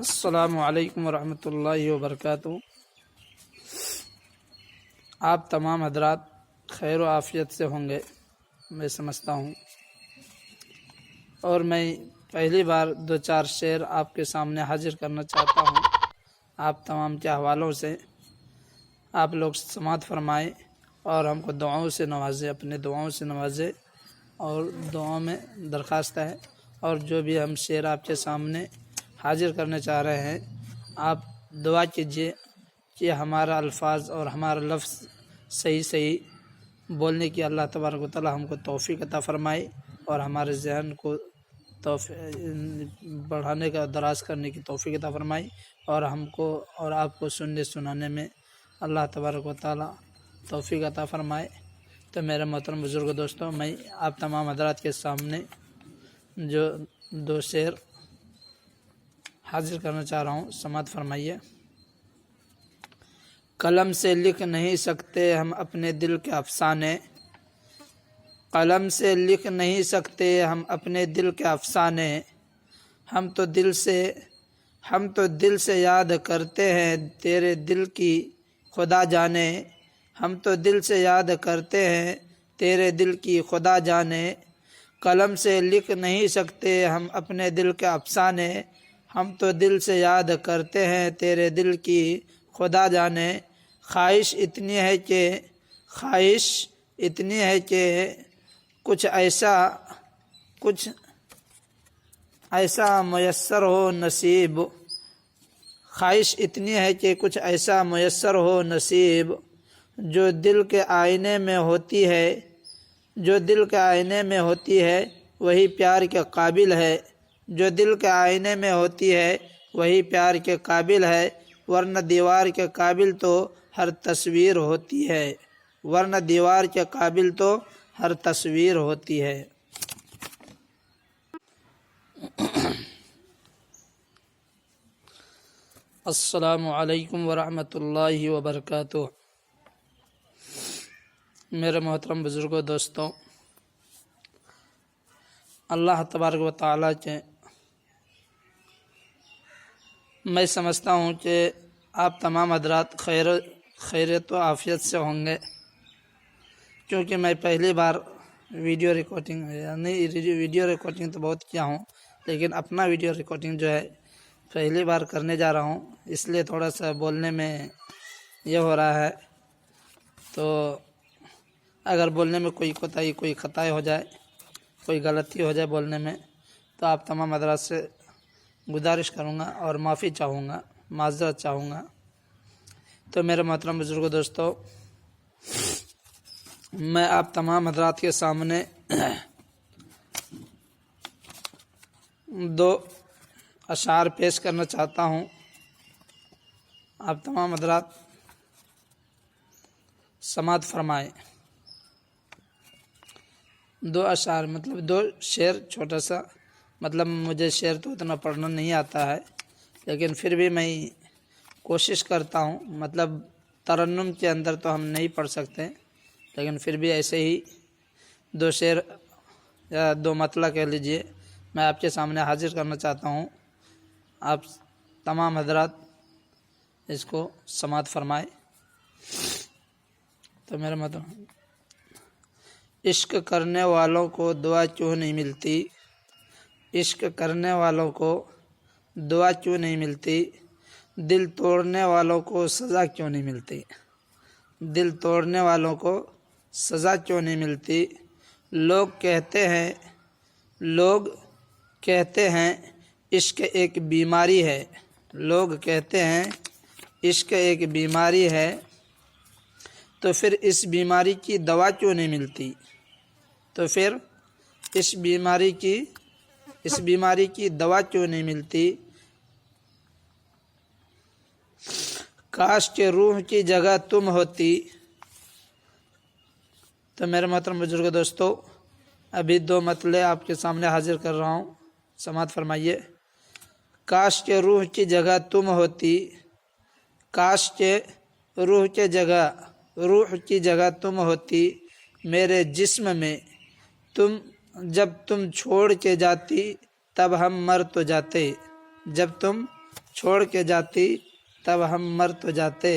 السلام علیکم ورحمۃ اللہ وبرکاتہ۔ آپ تمام حضرات خیر و عافیت سے ہوں گے میں سمجھتا ہوں، اور میں پہلی بار دو چار شعر آپ کے سامنے حاضر کرنا چاہتا ہوں۔ آپ تمام کے حوالوں سے آپ لوگ سماعت فرمائیں اور ہم کو دعاؤں سے نوازے، اپنے دعاؤں سے نوازے، اور دعاؤں میں درخواست ہے، اور جو بھی ہم شعر آپ کے سامنے حاضر کرنے چاہ رہے ہیں، آپ دعا کیجیے کہ ہمارا الفاظ اور ہمارا لفظ صحیح بولنے کی اللہ تبارک و تعالی ہم کو توفیق عطا فرمائے، اور ہمارے ذہن کو بڑھانے کا دراز کرنے کی توفیق عطا فرمائے، اور ہم کو اور آپ کو سننے سنانے میں اللہ تبارک و تعالی توفیق عطا فرمائے۔ تو میرے محترم بزرگ دوستوں، میں آپ تمام حضرات کے سامنے جو دو شعر حاضر کرنا چاہ رہا ہوں، سماعت فرمائیے۔ قلم سے لکھ نہیں سکتے ہم اپنے دل کے افسانے، قلم سے لکھ نہیں سکتے ہم اپنے دل کے افسانے، ہم تو دل سے یاد کرتے ہیں تیرے دل کی خدا جانے، ہم تو دل سے یاد کرتے ہیں تیرے دل کی خدا جانے، قلم سے لکھ نہیں سکتے ہم اپنے دل کے افسانے، ہم تو دل سے یاد کرتے ہیں تیرے دل کی خدا جانے، خواہش اتنی ہے کہ کچھ ایسا میسر ہو نصیب، خواہش اتنی ہے کہ کچھ ایسا میسر ہو نصیب، جو دل کے آئینے میں ہوتی ہے وہی پیار کے قابل ہے، جو دل کے آئینے میں ہوتی ہے وہی پیار کے قابل ہے، ورنہ دیوار کے قابل تو ہر تصویر ہوتی ہے، ورنہ دیوار کے قابل تو ہر تصویر ہوتی ہے۔ السلام علیکم ورحمۃ اللہ وبرکاتہ۔ میرے محترم بزرگوں، دوستوں، اللہ تبارک و تعالیٰ کے میں سمجھتا ہوں کہ آپ تمام حضرات خیریت و عافیت سے ہوں گے، کیونکہ میں پہلی بار ویڈیو ریکارڈنگ تو بہت کیا ہوں، لیکن اپنا ویڈیو ریکارڈنگ جو ہے پہلی بار کرنے جا رہا ہوں، اس لیے تھوڑا سا بولنے میں یہ ہو رہا ہے۔ تو اگر بولنے میں کوئی کوتاہی، کوئی خطا ہو جائے، کوئی غلطی ہو جائے بولنے میں، تو آپ تمام حضرات سے گزارش کروں گا اور معافی چاہوں گا، معذرت چاہوں گا۔ تو میرے محترم بزرگوں، دوستوں، میں آپ تمام حضرات کے سامنے دو اشعار پیش کرنا چاہتا ہوں۔ آپ تمام حضرات سماعت فرمائیں۔ دو اشعار مطلب دو شعر، چھوٹا سا، مطلب مجھے شعر تو اتنا پڑھنا نہیں آتا ہے، لیکن پھر بھی میں کوشش کرتا ہوں، مطلب ترنم کے اندر تو ہم نہیں پڑھ سکتے، لیکن پھر بھی ایسے ہی دو شعر یا دو مطلع کہہ لیجئے میں آپ کے سامنے حاضر کرنا چاہتا ہوں۔ آپ تمام حضرات اس کو سماعت فرمائے۔ تو میرا مطلب، عشق کرنے والوں کو دعا کیوں نہیں ملتی، عشق کرنے والوں کو دعا کیوں نہیں ملتی، دل توڑنے والوں کو سزا کیوں نہیں ملتی، دل توڑنے والوں کو سزا کیوں نہیں ملتی، لوگ کہتے ہیں عشق ایک بیماری ہے، لوگ کہتے ہیں عشق ایک بیماری ہے، تو پھر اس بیماری کی دوا کیوں نہیں ملتی، تو پھر اس بیماری کی دوا کیوں نہیں ملتی، کاش کہ روح کی جگہ تم ہوتی۔ تو میرے محترم بزرگ دوستو، ابھی دو مطلع آپ کے سامنے حاضر کر رہا ہوں، سماعت فرمائیے۔ کاش کہ روح کی جگہ تم ہوتی، کاش کہ روح کی جگہ تم ہوتی، میرے جسم میں جب تم چھوڑ کے جاتی تب ہم مر تو جاتے، جب تم چھوڑ کے جاتی تب ہم مر تو جاتے،